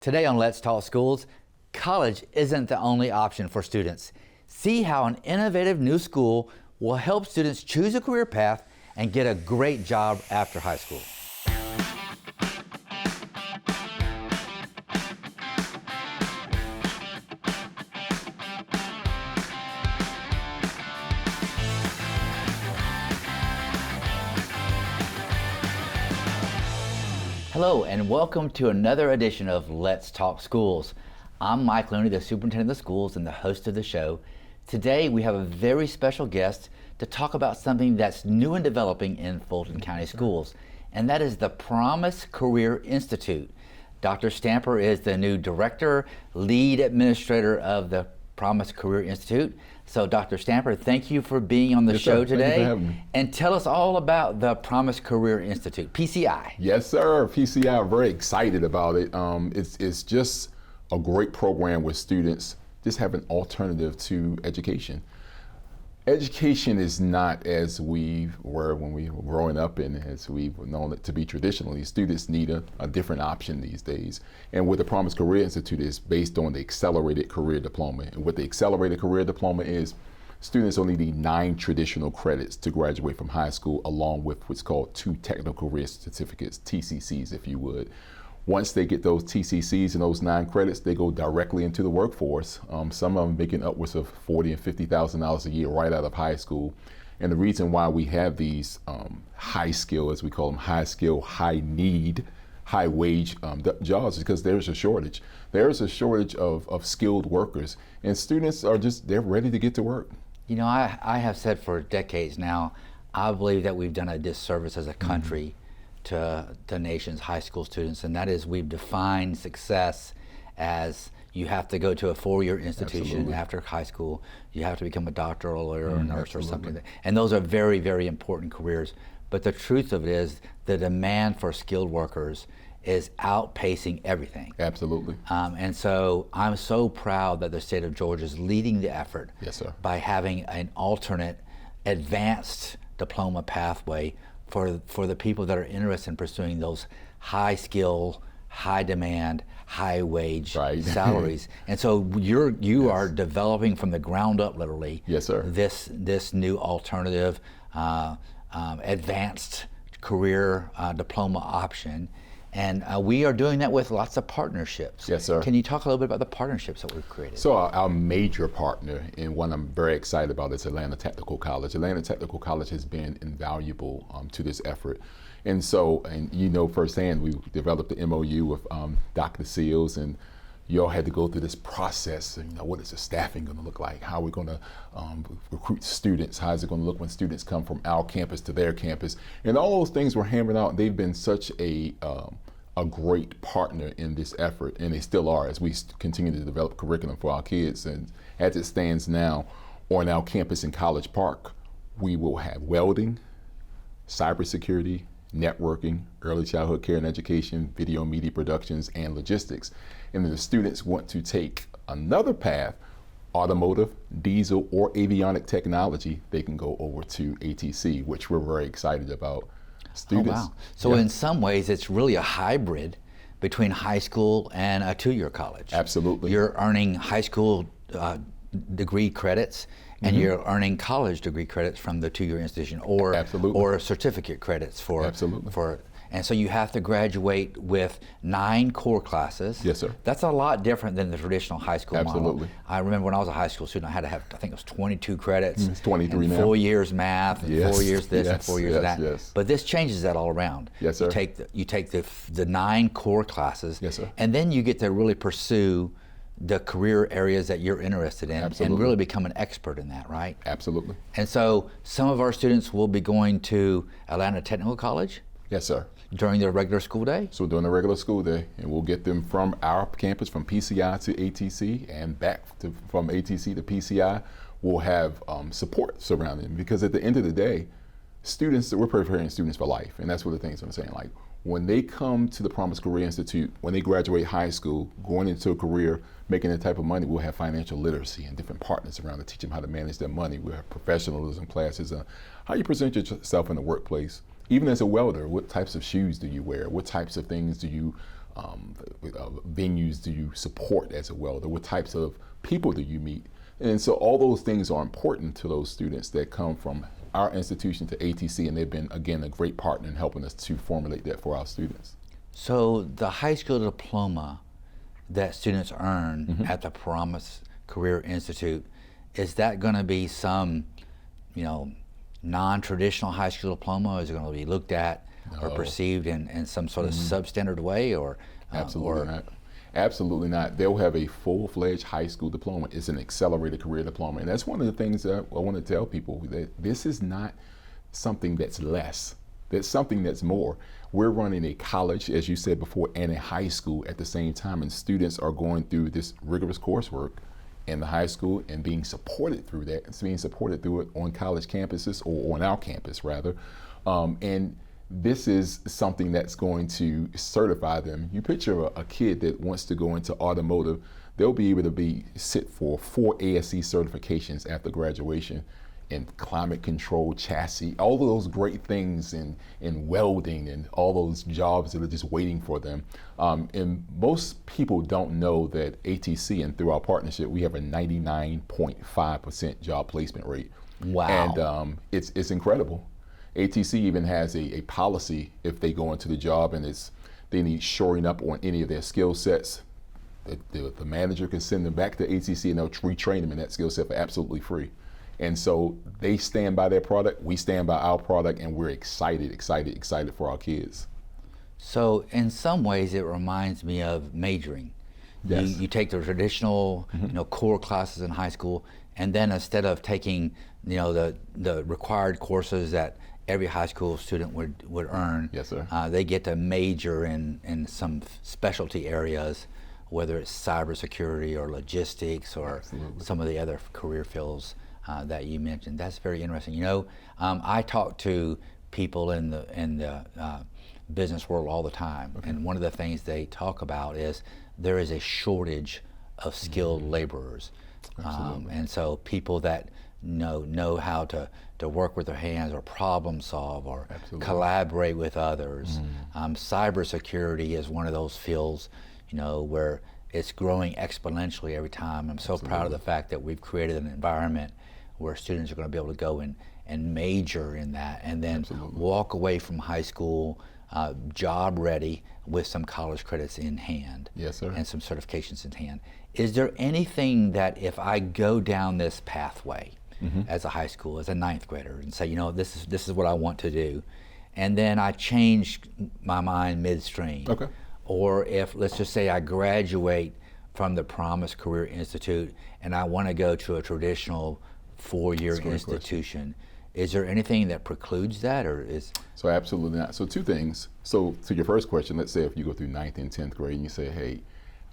Today on Let's Talk Schools, college isn't the only option for students. See how an innovative new school will help students choose a career path and get a great job after high school. Hello and welcome to another edition of Let's Talk Schools. I'm Mike Looney, the superintendent of the schools and the host of the show. Today we have a very special guest to talk about something that's new and developing in Fulton County schools, and that is the Promise Career Institute. Dr. Stamper is the new director, lead administrator of the Promise Career Institute. So Dr. Stamper, thank you for being on the show today. Thank you for having me. And tell us all about the Promise Career Institute, PCI. Yes, sir. PCI, very excited about it. It's just a great program where students just have an alternative to education. Education is not as we were when we were growing up and as we've known it to be traditionally. Students need a different option these days. And what the Promise Career Institute is based on the Accelerated Career Diploma. And what the Accelerated Career Diploma is, students only need 9 traditional credits to graduate from high school, along with what's called 2 technical career certificates, TCCs if you would. Once they get those TCCs and those 9 credits, they go directly into the workforce. Some of them making upwards of $40,000 and $50,000 a year right out of high school. And the reason why we have these high skill, as we call them, high skill, high need, high wage jobs is because there's a shortage. There's a shortage of skilled workers, and students are they're ready to get to work. You know, I have said for decades now, I believe that we've done a disservice as a country to the nation's high school students, and that is we've defined success as you have to go to a 4-year institution. Absolutely. After high school. You have to become a doctor or a lawyer or a nurse Absolutely. or something. And those are very, very important careers. But the truth of it is the demand for skilled workers is outpacing everything. Absolutely. And so I'm so proud that the state of Georgia is leading the effort. Yes, sir. By having an alternate advanced diploma pathway for the people that are interested in pursuing those high skill, high demand, high wage salaries. And so you are developing from the ground up, literally. Yes, sir. This new alternative advanced career diploma option. And we are doing that with lots of partnerships. Yes, sir. Can you talk a little bit about the partnerships that we've created? So our major partner, and one I'm very excited about, is Atlanta Technical College. Atlanta Technical College has been invaluable to this effort. And so, and you know firsthand, we developed the MOU with Dr. Seals, and you all had to go through this process. You know, what is the staffing going to look like? How are we going to recruit students? How is it going to look when students come from our campus to their campus? And all those things were hammered out. They've been such a great partner in this effort, and they still are as we continue to develop curriculum for our kids. And as it stands now, on our campus in College Park, we will have welding, cybersecurity, networking, early childhood care and education, video media productions, and logistics. And if the students want to take another path, automotive, diesel, or avionic technology, they can go over to ATC, which we're very excited about. Students. Oh, wow. So in some ways, it's really a hybrid between high school and a 2-year college. Absolutely. You're earning high school degree credits, and you're earning college degree credits from the 2-year institution, or Absolutely. or certificate credits for Absolutely. And so you have to graduate with 9 core classes. Yes, sir. That's a lot different than the traditional high school model. Absolutely. I remember when I was a high school student, I had to have, I think it was 22 credits. It's 23 and now. 4 years math, and Yes. 4 years this, and Yes, 4 years yes, that. yes. But this changes that all around. Yes, sir. You take the 9 core classes. Yes, sir. And then you get to really pursue the career areas that you're interested in. Absolutely. And really become an expert in that, right? Absolutely. And so some of our students will be going to Atlanta Technical College Yes, sir. during their regular school day. So during the regular school day, and we'll get them from our campus, from PCI to ATC, and back from ATC to PCI. We'll have support surrounding them, because at the end of the day, we're preparing students for life, and that's what the things I'm saying. Like, when they come to the Promise Career Institute, when they graduate high school, going into a career, making that type of money, we'll have financial literacy and different partners around to teach them how to manage their money. We'll have professionalism classes, how you present yourself in the workplace. Even as a welder, what types of shoes do you wear? What types of things do you venues do you support as a welder? What types of people do you meet? And so all those things are important to those students that come from our institution to ATC, and they've been, again, a great partner in helping us to formulate that for our students. So the high school diploma that students earn at the Promise Career Institute, is that going to be some, non-traditional high school diploma? Is it going to be looked at or perceived in some sort of substandard way, or Absolutely not. Absolutely not. They'll have a full-fledged high school diploma. It's an accelerated career diploma, and that's one of the things that I want to tell people, that this is not something that's less. That's something that's more. We're running a college, as you said before, and a high school at the same time, and students are going through this rigorous coursework in the high school and being supported through that. It's being supported through it on college campuses, or on our campus rather. And this is something that's going to certify them. You picture a kid that wants to go into automotive, they'll be able to sit for 4 ASE certifications after graduation in climate control, chassis, all of those great things in welding, and all those jobs that are just waiting for them. And most people don't know that ATC, and through our partnership, we have a 99.5% job placement rate. Wow. And it's incredible. ATC even has a policy, if they go into the job and they need shoring up on any of their skill sets, the manager can send them back to ATC and they'll retrain them in that skill set for absolutely free. And so they stand by their product, we stand by our product, and we're excited for our kids. So in some ways it reminds me of majoring. Yes. You take the traditional core classes in high school, and then instead of taking the required courses that every high school student would earn, Yes, sir. They get to major in some specialty areas, whether it's cybersecurity or logistics or Absolutely. some of the other career fields that you mentioned. That's very interesting. I talk to people in the business world all the time, and one of the things they talk about is there is a shortage of skilled laborers, and so people that know how to work with their hands, or problem solve, or collaborate with others. Cybersecurity is one of those fields, where it's growing exponentially every time. I'm so proud of the fact that we've created an environment where students are going to be able to go and major in that, and then walk away from high school job ready with some college credits in hand. Yes, sir. And some certifications in hand. Is there anything that if I go down this pathway as a high school, as a 9th grader, and say, this is what I want to do, and then I change my mind midstream, or if, let's just say, I graduate from the Promise Career Institute and I want to go to a traditional 4-year institution, is there anything that precludes that, or is? So absolutely not. So 2 things. So to your first question, let's say if you go through 9th and 10th grade and you say, hey,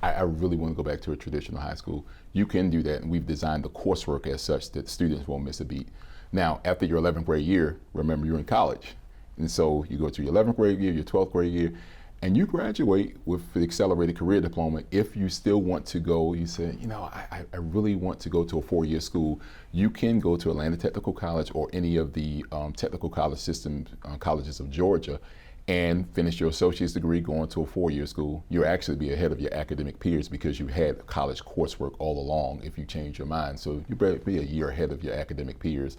I really want to go back to a traditional high school, you can do that, and we've designed the coursework as such that students won't miss a beat. Now, after your 11th grade year, remember you're in college, and so you go to your 11th grade year, your 12th grade year, and you graduate with the accelerated career diploma. If you still want to go, you say, I really want to go to a 4-year school, you can go to Atlanta Technical College or any of the technical college systems, colleges of Georgia, and finish your associate's degree going to a 4-year school. You'll actually be ahead of your academic peers because you had college coursework all along if you change your mind. So you better be a year ahead of your academic peers.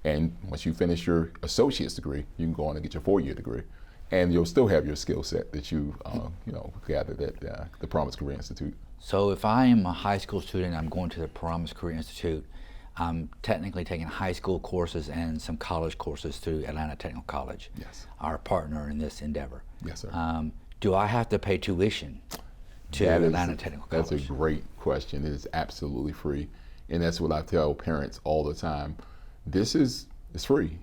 And once you finish your associate's degree, you can go on and get your 4-year degree. And you'll still have your skill set that you gathered at the Promise Career Institute. So if I am a high school student, I'm going to the Promise Career Institute, I'm technically taking high school courses and some college courses through Atlanta Technical College, Yes. our partner in this endeavor. Yes, sir. Do I have to pay tuition to Atlanta Technical College? That's a great question. It is absolutely free. And that's what I tell parents all the time. It's free.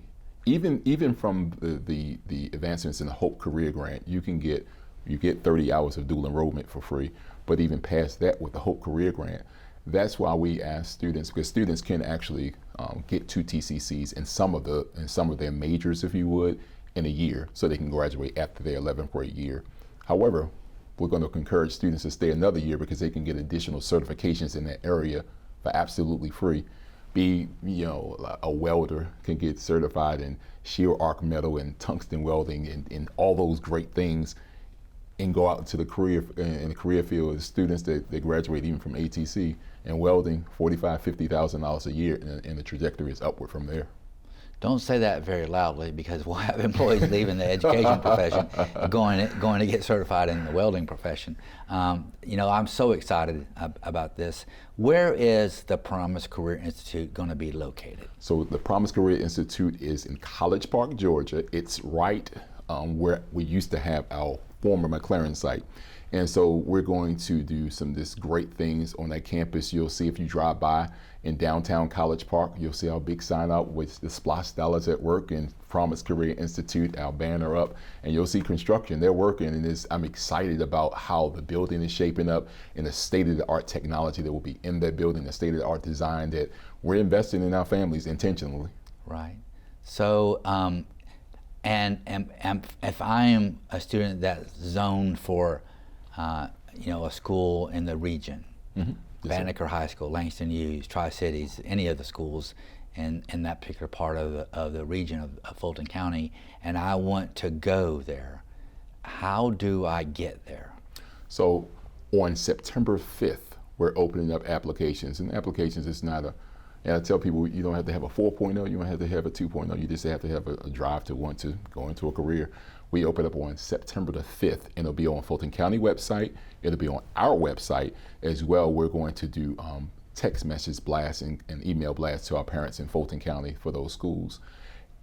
Even from the advancements in the Hope Career Grant, you get 30 hours of dual enrollment for free. But even past that with the Hope Career Grant, that's why we ask students, because students can actually get 2 TCCs in some of their majors, if you would, in a year, so they can graduate after their 11th grade year. However, we're going to encourage students to stay another year because they can get additional certifications in that area for absolutely free. A welder can get certified in shear arc metal and tungsten welding and all those great things and go out into the career in the career field as students that graduate even from ATC and welding, $45,000-$50,000 a year, and the trajectory is upward from there. Don't say that very loudly, because we'll have employees leaving the education profession going to get certified in the welding profession. You know, I'm so excited about this. Where is the Promise Career Institute going to be located? So the Promise Career Institute is in College Park, Georgia. It's right where we used to have our former McLaren site. And so we're going to do some just great things on that campus. You'll see if you drive by in downtown College Park, you'll see our big sign out with the Splash Dollars at Work and Promise Career Institute, our banner up, and you'll see construction. They're working, and I'm excited about how the building is shaping up and the state-of-the-art technology that will be in that building, the state-of-the-art design that we're investing in our families intentionally. Right. So, and if I am a student that's zoned for you know, a school in the region, Mm-hmm. Yes, Banneker High School, Langston Hughes, Tri-Cities, any of the schools in that particular part of the region of Fulton County, and I want to go there, how do I get there? So on September 5th, we're opening up applications, and applications is not and I tell people, you don't have to have a 4.0, you don't have to have a 2.0, you just have to have a drive to want to go into a career. We open up on September the 5th, and it'll be on Fulton County website. It'll be on our website as well. We're going to do text message blasts and email blasts to our parents in Fulton County for those schools.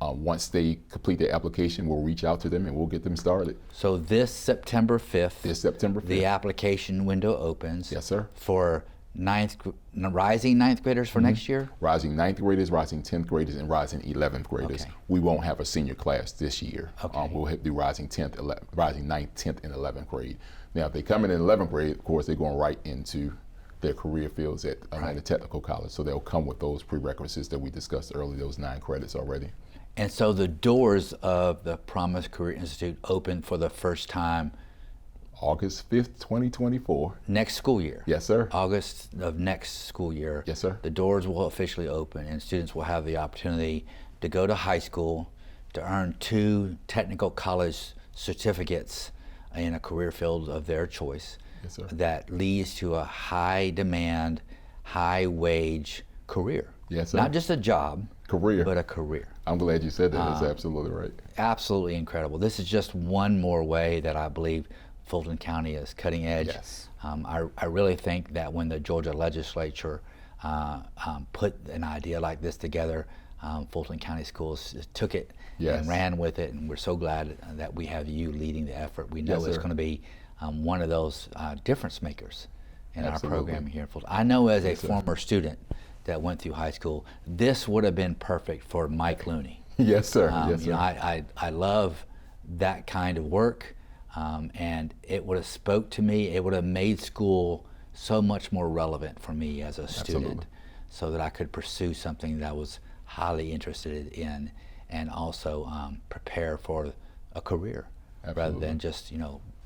Once they complete their application, we'll reach out to them and we'll get them started. So this September 5th, the application window opens. Yes, sir. For rising ninth graders for next year? Rising 9th graders, rising 10th graders, and rising 11th graders. Okay. We won't have a senior class this year. Okay. We'll do rising 9th, 10th, and 11th grade. Now, if they come in 11th grade, of course, they're going right into their career fields at Atlanta Technical College. So they'll come with those prerequisites that we discussed earlier, those 9 credits already. And so the doors of the Promise Career Institute open for the first time August 5th, 2024. next school year. Yes, sir. August of next school year. Yes, sir. The doors will officially open, and students will have the opportunity to go to high school, to earn 2 technical college certificates in a career field of their choice. Yes, sir. That leads to a high demand, high wage career. Yes, sir. Not just a job, Career. but a career. I'm glad you said that. That's absolutely right. Absolutely incredible. This is just one more way that I believe Fulton County is cutting edge. Yes. I really think that when the Georgia legislature put an idea like this together, Fulton County Schools took it Yes. and ran with it, and we're so glad that we have you leading the effort. We know Yes, it's sir. going to be one of those difference makers in Absolutely. our program here in Fulton. I know as a Yes, sir. former student that went through high school, this would have been perfect for Mike Looney. Yes, sir. Yes, You sir. know, I love that kind of work, and it would have spoke to me. It would have made school so much more relevant for me as a student, Absolutely. so that I could pursue something that I was highly interested in, and also prepare for a career rather Absolutely. than just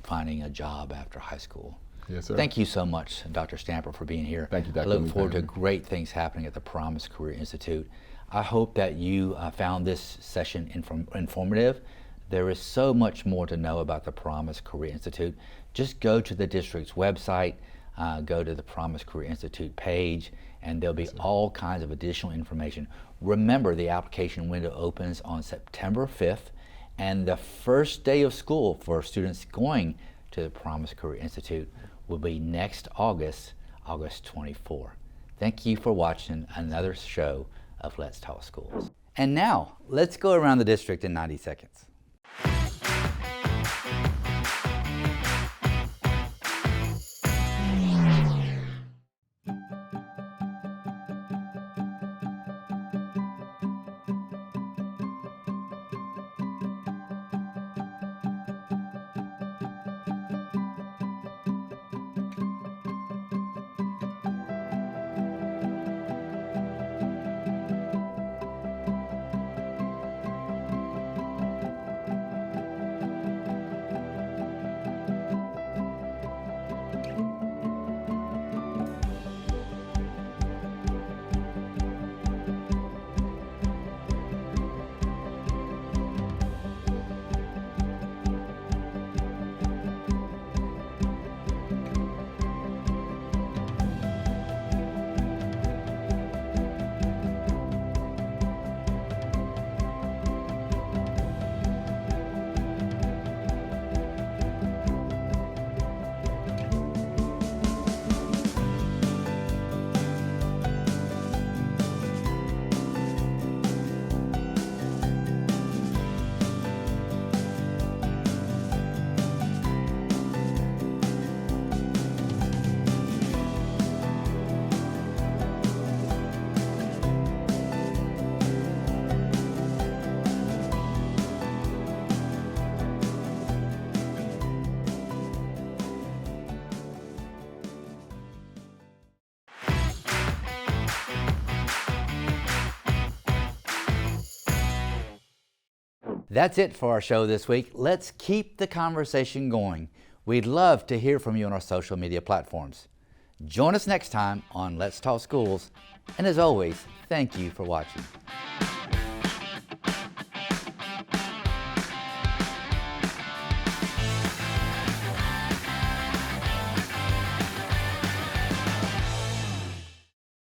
finding a job after high school. Yes, sir. Thank you so much, Dr. Stamper, for being here. Thank you, Dr. I look Lee, forward to for having me. great things happening at the Promise Career Institute. I hope that you found this session informative. There is so much more to know about the Promise Career Institute. Just go to the district's website, go to the Promise Career Institute page, and there'll be all kinds of additional information. Remember, the application window opens on September 5th, and the first day of school for students going to the Promise Career Institute will be next August, August 24. Thank you for watching another show of Let's Talk Schools. And now, let's go around the district in 90 seconds. That's it for our show this week. Let's keep the conversation going. We'd love to hear from you on our social media platforms. Join us next time on Let's Talk Schools. And as always, thank you for watching.